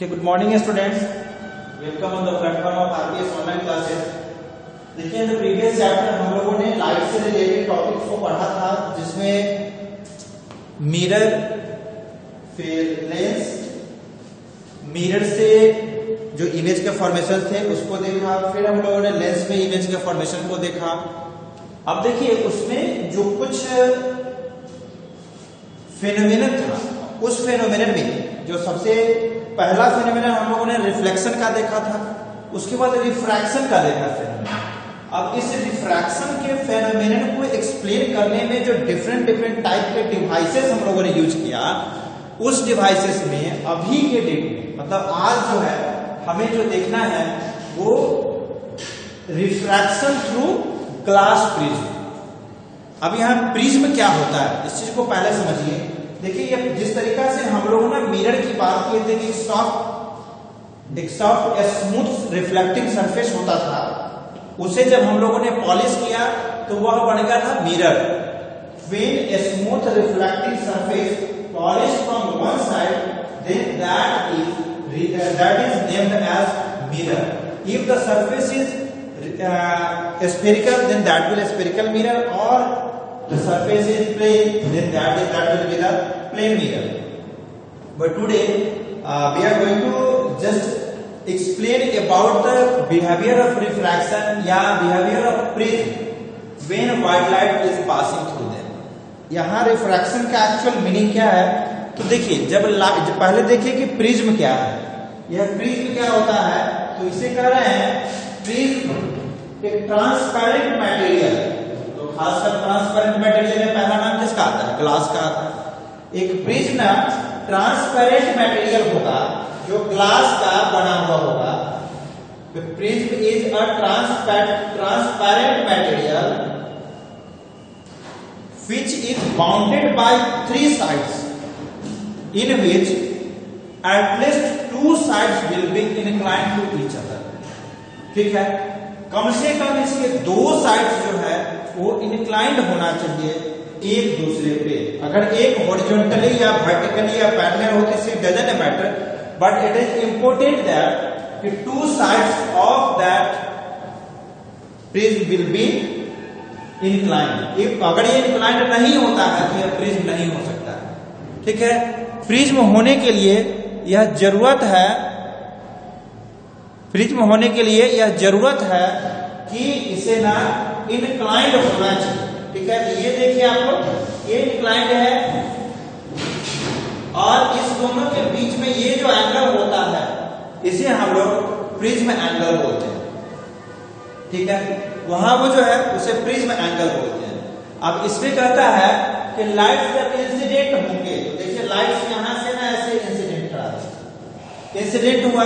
Okay, good morning students. Welcome on the platform of RPS online classes. देखिए जो previous chapter हम लोगों ने लाइट से रिलेटेड टॉपिक्स को पढ़ा था, जिसमें मिरर, फिर लेंस, मिरर से जो इमेज के फॉर्मेशन थे उसको देखा, फिर हम लोगों ने लेंस में इमेज के फॉर्मेशन को देखा। अब देखिए उसमें जो कुछ फेनोमेनन था, उस फेनोमेनन में जो सबसे पहला फेनोमेनन हम लोगों ने रिफ्लेक्शन का देखा था, उसके बाद रिफ्रैक्शन का देखा फेनोमेनन। अब इस रिफ्रैक्शन के फेनोमेनन को एक्सप्लेन करने में जो डिफरेंट टाइप के डिवाइसेस हम लोगों ने यूज किया, उस डिवाइसेस में अभी के डेट में मतलब आज जो है हमें जो देखना है वो रिफ्रैक्शन थ्रू ग्लास प्रिज्म। अब यहाँ प्रिज्म क्या होता है इस चीज को पहले समझिए। देखिए जिस तरीका से हम लोगों ने मिरर की बात किए थे कि सॉफ्ट स्मूथ रिफ्लेक्टिंग सरफेस होता था, उसे जब हम लोगों ने पॉलिश किया तो वह बन गया था mirror. When a smooth reflecting surface polish from one side, then that is named as mirror. If the surface is spherical, then that will be a spherical mirror, or the surface is plane, then that will be the plane mirror. But today we are going to just explain about the behavior of refraction या behavior of prism when white light is passing through them. यहाँ refraction का actual meaning क्या है, तो देखिए जब पहले देखिए कि प्रिज्म क्या है। यह प्रिज्म क्या होता है, तो इसे कह रहे हैं प्रिज्म एक ट्रांसपेरेंट मटेरियल। तो खासकर ट्रांसपेरेंट मटेरियल में पहला नाम किसका आता है, ग्लास का आता है। एक प्रिज्म ट्रांसपेरेंट मटेरियल होगा जो ग्लास का बना हुआ होगा। Prism is a transparent material which is bounded by three sides, in which at least two sides will be inclined to each other। ठीक है, कम से कम इसके दो साइड्स जो है वो इंक्लाइंड होना चाहिए एक दूसरे पे। अगर एक हॉरिजॉन्टली या वर्टिकली या पैरेलल हो तो it doesn't matter, but it is important that कि two sides of that prism will be inclined. अगर ये इंक्लाइंड नहीं होता है तो यह प्रिज्म नहीं हो सकता है। ठीक है, प्रिज्म होने के लिए यह जरूरत है, प्रिज्म होने के लिए यह जरूरत है कि इसे ना इंक्लाइंड होना चाहिए। ठीक है, तो ये देखिए आप लोग, ये इंक्लाइंड है और इस दोनों के बीच में ये जो एंगल होता है इसे हम लोग प्रिज्म एंगल बोलते हैं। ठीक है, वहां वो जो है उसे प्रिज्म एंगल बोलते हैं। अब इसमें कहता है कि लाइट जब इंसिडेंट होंगे, तो देखिए लाइट यहां से ना ऐसे इंसिडेंट करा दे, इंसिडेंट हुआ,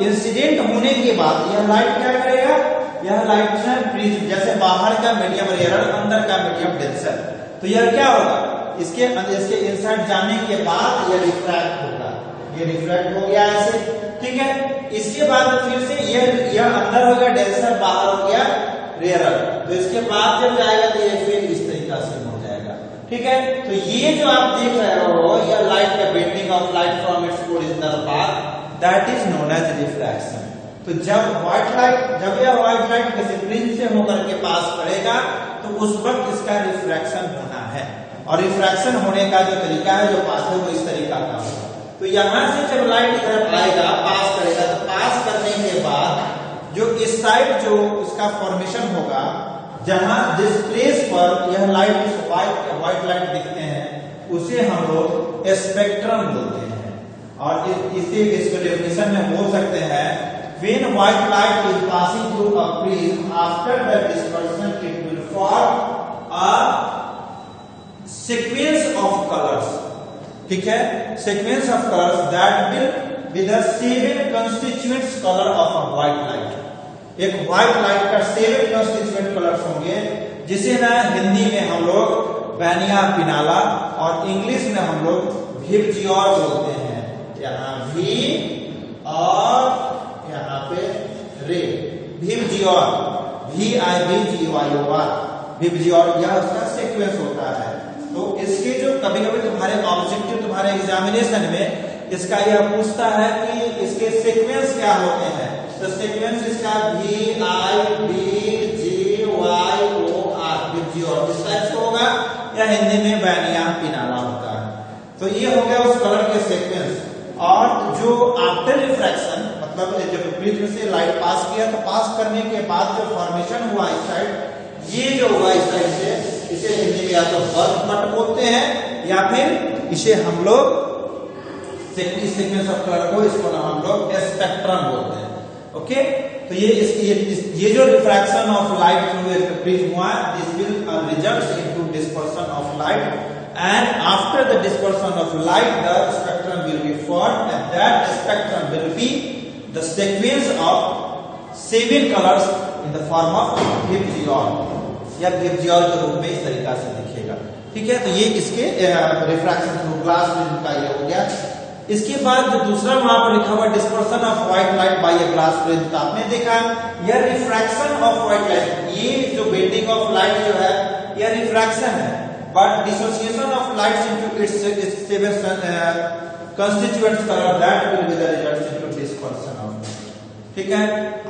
इंसिडेंट होने के बाद यह लाइट क्या करेगा, यह लाइट जो है प्रिज्म, जैसे बाहर का मीडियम रेयर अंदर का मीडियम डेंसर, तो यह क्या होगा, इसके इनसाइड जाने के बाद यह रिफ्रैक्ट होगा। ये रिफ्रैक्ट हो गया ऐसे। ठीक है, इसके बाद फिर से यह अंदर हो गया डेंसर, बाहर हो गया रेयर। तो इसके बाद जब जाएगा तो ये फिर इस तरीका से हो जाएगा। ठीक है, तो ये जो आप देख रहे हो यह लाइट का bending of light from its original path, that is known as refraction. तो जब यह व्हाइट लाइट किसी प्रिज्म से होकर के पास करेगा तो उस वक्त इसका रिफ्रैक्शन होना है। और रिफ्रैक्शन होने का जो तरीका है, जो पाथ है, वो इस तरीका का होगा। तो यहां से जब लाइट इधर आएगा, पास करेगा, तो पास करने के बाद जो इस साइड जो इसका फॉर्मेशन होगा, जहां जिस प्लेस पर यह लाइट व्हाइट लाइट दिखते हैं उसे हम लोग स्पेक्ट्रम बोलते हैं। और इसको डेफिनेशन में बोल सकते हैं, when white light is passing through a prism, after the dispersion it will form a sequence of colors। ठीक है, sequence of colors that will be the 7 constituent color of a white light। एक white light का 7 constituent colours होंगे, जिसे ना हिंदी में हम लोग बैनिया पिनाला और इंग्लिश में हम लोग विबजियोर बोलते हैं। यहाँ भी और यहाँ पे रे, विबजियोर, VIBGYOR, विबजियोर, यह उसका सीक्वेंस होता है। तो इसके जो कभी कभी तुम्हारे ऑब्जेक्टिव तुम्हारे एग्जामिनेशन में इसका यह पूछता है कि इसके सीक्वेंस क्या होते हैं। तो सीक्वेंस इसका VIBGYOR विबजियोर इस टाइप से होगा, या हिंदी में बैनिया पिनाला होता है। तो ये हो गया उस कलर के सीक्वेंस। और जो आफ्टर रिफ्रैक्शन, मतलब जब प्रिज्म से लाइट पास किया तो पास करने के बाद जो फॉर्मेशन हुआ इस साइड, ये जो हुआ इस साइड से, इसे हिंदी में या तो बल्ब कट बोलते हैं या फिर इसे हम लोग सीक्वेंस ऑफ कलर को, इसको हम लोग स्पेक्ट्रम बोलते हैं। ओके, तो ये जो refraction of light through a prism हुआ, this will result into dispersion of light, and after the dispersion of light the spectrum will be formed, and that spectrum will be the sequence of 7 colors in the form of VIBGYOR या VIBGYOR के रूप में इस तरीका से दिखेगा। ठीक है, तो ये इसके रिफ्रैक्शन थ्रू ग्लास प्रिज्म का ये हो गया। इसके बाद जो दूसरा वहां पर लिखा हुआ dispersion of white light by a glass prism, तो आपने देखा यह रिफ्रैक्शन ऑफ व्हाइट लाइट, ये जो बेंडिंग ऑफ लाइट जो है यह रिफ्रैक्शन है, but dissociation of lights into its constituent color, that will be the result into dispersion of। ठीक है,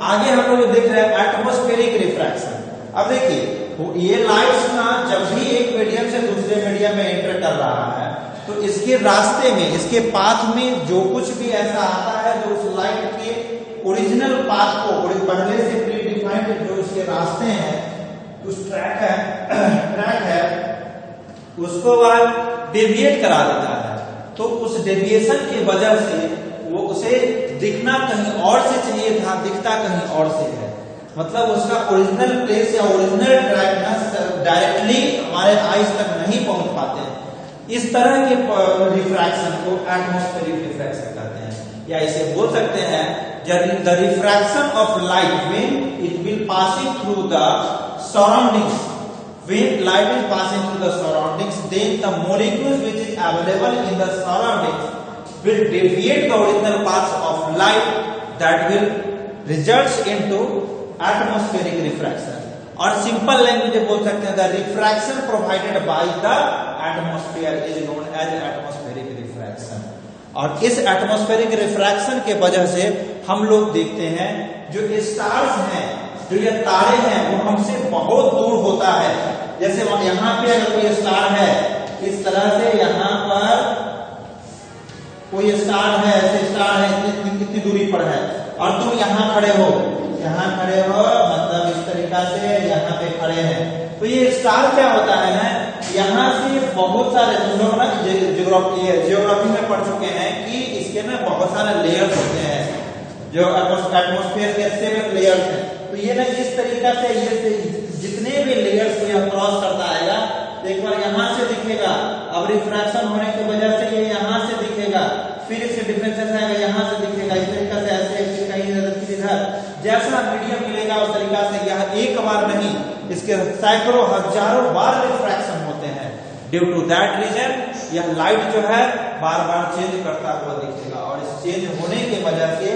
आगे हम लोग देख रहे हैं एटमॉस्फेरिक रिफ्रैक्शन। अब देखिए ये लाइट्स ना जब भी एक मीडियम से दूसरे मीडियम में एंटर कर रहा है, तो इसके रास्ते में, इसके पाथ में जो कुछ भी ऐसा आता है जो उस लाइट के ओरिजिनल पाथ को, पहले से प्री डिफाइंड जो उसके रास्ते हैं, उस ट्रैक है उसको वह डेविएट करा देता है। तो उस डेविएशन की वजह से वो उसे दिखना कहीं और से चाहिए था, दिखता कहीं और से है, मतलब उसका ओरिजिनल प्लेस या ओरिजिनल ट्रैक ना डायरेक्टली हमारे आईज तक नहीं पहुंच पाते हैं। इस तरह के रिफ्रैक्शन को एटमॉस्फेरिक रिफ्रैक्शन कहते हैं, या इसे बोल सकते हैं the refraction of light when it will passing through the surroundings. When light is passing through the surroundings, then the molecules which is available in the surroundings will deviate the original path of light, that will result into atmospheric refraction। और simple language में बोल सकते हैं the refraction provided by the atmosphere is known as atmospheric refraction. और इस atmospheric refraction के वजह से हम लोग देखते हैं जो स्टार्स हैं, जो ये तारे हैं, वो हमसे बहुत दूर होता है। जैसे यहाँ पे अगर कोई स्टार है, इस तरह से यहाँ पर कोई स्टार है, ऐसे स्टार है, कितनी दूरी पर है, और तुम यहाँ खड़े हो, मतलब इस तरीका से यहाँ पे खड़े हैं, तो ये स्टार क्या होता है ना, यहाँ से बहुत सारे, तुम लोग ना जियोग्राफी में पढ़ चुके हैं कि इसके ना बहुत सारे लेयर्स होते हैं, जो एटमॉस्फेयर के 7 लेयर्स हैं। तो ये ना इस तरीका से ये जितने भी लेयर्स को यह क्रॉस करता आएगा, एक बार यहाँ से दिखेगा, अब रिफ्रैक्शन होने की वजह से ये यहाँ से दिखेगा, फिर इससे डिफरेंशिएशन आएगा, यहाँ से दिखेगा, इस तरीका से ऐसे कहीं इधर, जैसा मीडियम मिलेगा उस तरीका से यह एक बार नहीं, इसके सैकड़ों हजारों बार रिफ्रैक्शन होते हैं। ड्यू टू दैट रीजन यह लाइट जो है बार बार चेंज करता हुआ दिखेगा, और इस चेंज होने की वजह से,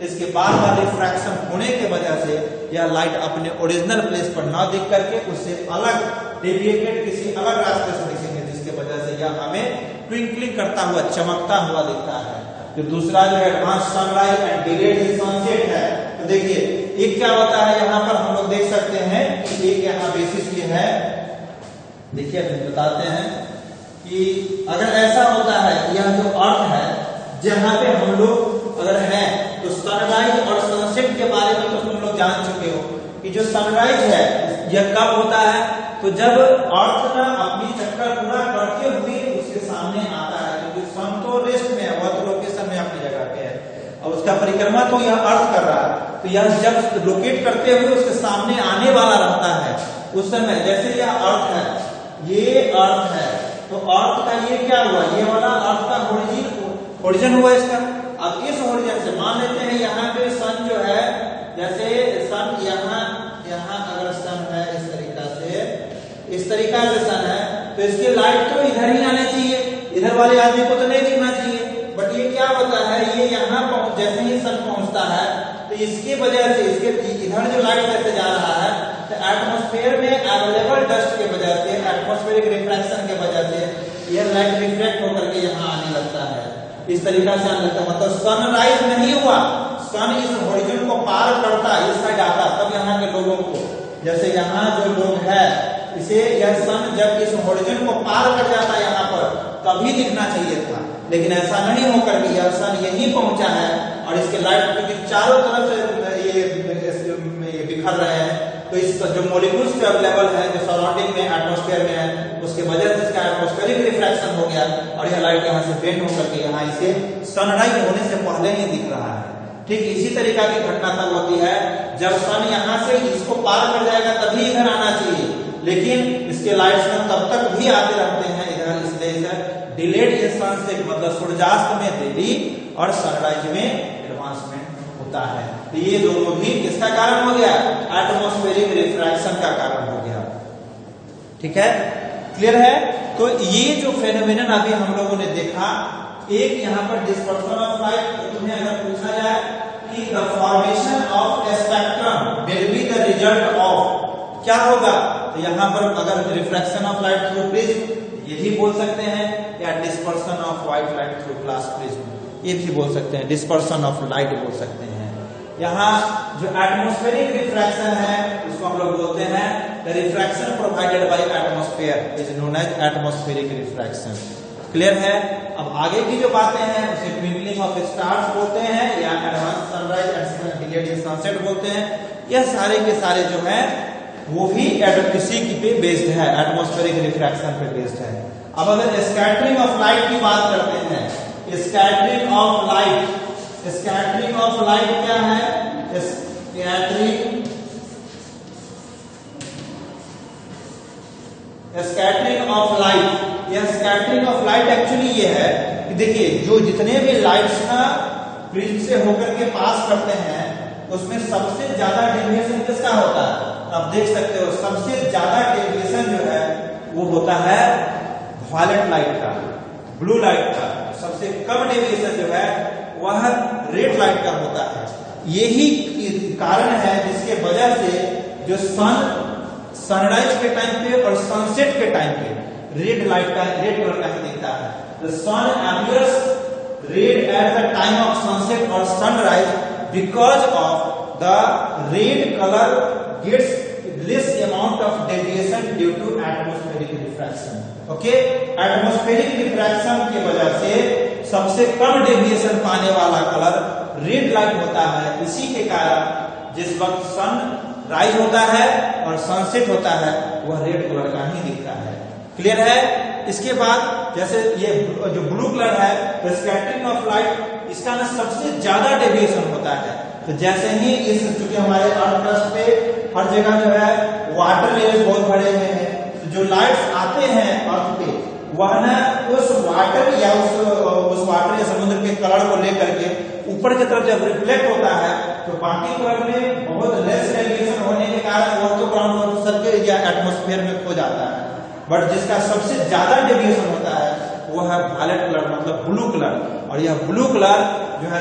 इसके बार बार रिफ्रैक्शन होने की वजह से यह लाइट अपने ओरिजिनल प्लेस पर ना दिख करके उससे अलग डेविएटेड किसी अलग रास्ते से दिखेंगे, जिसके वजह से यह हमें ट्विंकलिंग करता हुआ, चमकता हुआ दिखता है। तो दूसरा जो advance sunrise and delayed sunset है, तो देखिए एक क्या होता है, यहाँ पर हम लोग देख सकते हैं कि एक यहाँ बेसिस ये है, देखिए बताते हैं कि अगर ऐसा होता है, यह जो अर्थ है जहाँ पे हम लोग अगर है, तो सनराइज और सनसेट के बारे में तो तुम लोग जान चुके हो कि जो सनराइज है यह कब होता है, तो जब अर्थ ना अपनी चक्कर पूरा करते हुए उसके सामने आता है, क्योंकि सन तो रेस्ट में है, वह तो लोकेशन में अपनी जगह पे है, और उसका परिक्रमा तो यह अर्थ कर रहा है, तो यह जब लोकेट करते हुए उसके सामने आने वाला रहता है, उस समय जैसे यह अर्थ है, ये अर्थ है, तो अर्थ का ये क्या हुआ, ये वाला अर्थ का ओरिजिन हुआ इसका। अब इस ओरिजिन से मान लेते हैं यहाँ पे सन जो है, जैसे सन यहाँ अगर सन है इस तरीका से सन है, तो इसकी लाइट तो इधर ही आनी चाहिए, इधर वाले आदमी को तो नहीं दिखना चाहिए, बट ये क्या होता है, ये यहाँ जैसे ही सन पहुंचता है, तो इसके वजह से इसके इधर जो लाइट कैसे जा रहा है, तो एटमॉस्फेयर में अवेलेबल डस्ट के वजह से, एटमॉस्फेरिक रिफ्रैक्शन के वजह से यह लाइट रिफ्लेक्ट होकर के यहाँ आने लगता है। इस तरीका से हम लिखते हैं, मतलब सनराइज नहीं हुआ, सन इस हॉरिजॉन को पार करता, इस साइड आता, तब यहाँ के लोगों को, जैसे यहाँ जो लोग है इसे यह सन जब इस हॉरिजॉन को पार कर जाता है यहाँ पर तभी लिखना चाहिए था, लेकिन ऐसा नहीं होकर के यह सन यहीं पहुंचा है और इसके लाइट क्योंकि चारों तरफ से ये बिखर रहे हैं, तो इसका जो मॉलिक्यूल्स जो अवेलेबल है जो सराउंडिंग में एटमॉस्फेयर में है उसके वजह से इसका एटमॉस्फेरिक रिफ्रैक्शन हो गया और यह लाइट यहाँ से बेंड होकर के यहाँ इसे सनराइज होने से पहले ही दिख रहा है। ठीक इसी तरीका की घटना तब होती है जब सन यहाँ से इसको पार कर जाएगा तभी इधर आना चाहिए, लेकिन इसके लाइट्स में तब तक भी आते रहते हैं इधर, इसलिए इधर डिलेड इन सनसेट मतलब सूर्यास्त में देरी और सनराइज में एडवांसमेंट होता है। तो ये दोनों भी किसका कारण हो गया, एटमॉस्फेरिक रिफ्रैक्शन का कारण हो गया। ठीक है, क्लियर है। तो ये जो फेनोमेनन अभी हम लोगों ने देखा, एक यहाँ पर डिस्पर्सन ऑफ लाइट, तुम्हें अगर पूछा जाए कि the formation of spectrum will be the result of, क्या होगा, तो यहाँ पर अगर refraction of light through prism ये भी बोल सकते हैं, या dispersion of white light through glass prism ये भी बोल सकते हैं, डिस्पर्सन ऑफ लाइट बोल सकते हैं। यहाँ जो एटमॉस्फेरिक रिफ्रैक्शन है उसको हम लोग बोलते हैं the refraction provided by atmosphere is known as atmospheric refraction. Clear है। अब आगे की जो बातें हैं उसे ट्विंकलिंग ऑफ स्टार्स बोलते हैं या advance sunrise and delayed sunset बोलते हैं। यह सारे के सारे जो है वो भी इसी की पे बेस्ड है, एटमॉस्फेरिक रिफ्रैक्शन पे बेस्ड है। अब अगर स्कैटरिंग ऑफ लाइट की बात करते हैं, scattering of light, scattering of light क्या है, स्कैटरिंग ऑफ लाइट, यह स्कैटरिंग ऑफ लाइट एक्चुअली ये है कि देखिए जो जितने भी लाइट्स ना प्रिज्म से होकर के पास करते हैं उसमें सबसे ज्यादा डेविएशन किसका होता है, आप देख सकते हो सबसे ज्यादा डेविएशन जो है वो होता है वायलेट लाइट का, ब्लू लाइट का। सबसे कम डेविएशन जो है वह रेड लाइट का होता है। यही कारण है जिसके वजह से जो सनराइज के टाइम पे और सनसेट के टाइम पे रेड कलर का ही दिखता है। The sun appears red at the time of sunset और sunrise because of the red colour gets less amount of deviation due to atmospheric refraction. Okay, atmospheric refraction की वजह से सबसे कम डेविएशन पाने वाला कलर रेड लाइट होता है। इसी के कारण जिस वक्त सन राइज होता है और सनसेट होता है वह रेड कलर का ही दिखता है। क्लियर है। इसके बाद जैसे ये जो ब्लू कलर है तो स्कैटरिंग ऑफ लाइट इसका ना सबसे ज्यादा डेविएशन होता है। तो जैसे ही इस चूंकि हमारे अर्थ क्रस्ट पे हर जगह जो है वाटर लेवल बहुत बड़े हुए हैं, तो जो लाइट्स आते हैं अर्थ पे वह ना उस वाटर या उस वाटर या समुद्र के कलर को लेकर के ऊपर की तरफ जब रिफ्लेक्ट होता है तो बाकी कलर में बहुत लेस डेविएशन होने के कारण वह तो ग्राउंड सर्कल या एटमॉस्फेयर में खो जाता है। बट जिसका सबसे ज्यादा डेविएशन होता है वह है वायलेट कलर मतलब ब्लू कलर, और यह ब्लू कलर जो है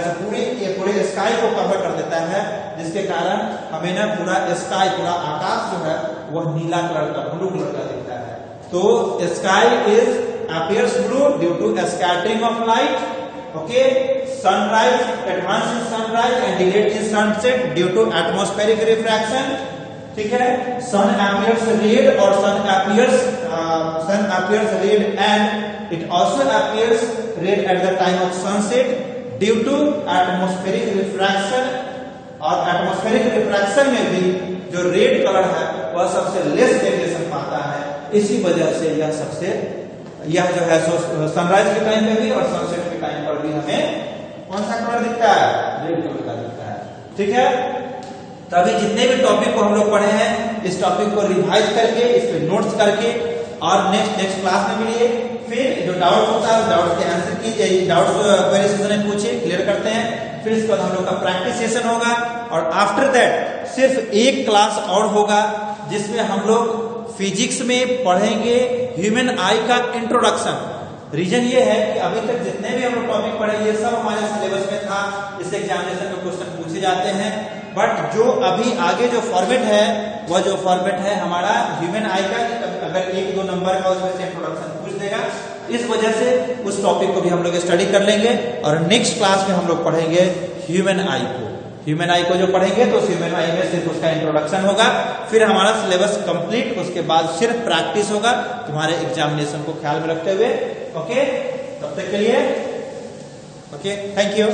पूरे स्काई को कवर कर देता है, जिसके कारण हमें ना पूरा स्काई पूरा आकाश जो है वह नीला कलर का ब्लू कलर का दिखता है। तो sky is appears blue due to scattering of light. Okay, sunrise advance in sunrise and delayed in sunset due to atmospheric refraction. ठीक है, सन अपीयर्स रेड और sun appears red and it also appears red at the time of sunset due to atmospheric refraction. और atmospheric refraction में भी जो red colour है वह सबसे लेस डेविएशन पाता है। इसी वजह से यह जो है सनराइज के टाइम पे भी और सनसेट के टाइम पर भी हमें कौन सा कलर दिखता है, रेड कलर का दिखता है। ठीक है, तो अभी जितने भी टॉपिक को हम लोग पढ़े हैं इस टॉपिक को रिवाइज करके इस पे नोट्स करके और नेक्स्ट क्लास में मिलिए। फिर जो डाउट होता है डाउट्स के आंसर कीजिए, डाउट्स क्वेरी सेशन में पूछिए, क्लियर करते हैं। फिर इसके बाद हम लोग का प्रैक्टिस सेशन होगा और आफ्टर दैट सिर्फ एक क्लास और होगा जिसमें हम लोग फिजिक्स में पढ़ेंगे ह्यूमन आई का इंट्रोडक्शन। रीजन ये है कि अभी तक जितने भी हम लोग टॉपिक पढ़े ये सब हमारे सिलेबस में था, इस एग्जामिनेशन में क्वेश्चन पूछे जाते हैं। बट जो अभी आगे जो फॉर्मेट है वह जो फॉर्मेट है हमारा ह्यूमन आई का, अगर 1-2 नंबर का उसमें से इंट्रोडक्शन पूछ देगा इस वजह से उस टॉपिक को भी हम लोग स्टडी कर लेंगे और नेक्स्ट क्लास में हम लोग पढ़ेंगे ह्यूमन आई को। ह्यूमन आई को जो पढ़ेंगे तो ह्यूमन आई में सिर्फ उसका इंट्रोडक्शन होगा, फिर हमारा सिलेबस कंप्लीट, उसके बाद सिर्फ प्रैक्टिस होगा तुम्हारे एग्जामिनेशन को ख्याल में रखते हुए। ओके, तब तक के लिए ओके, थैंक यू।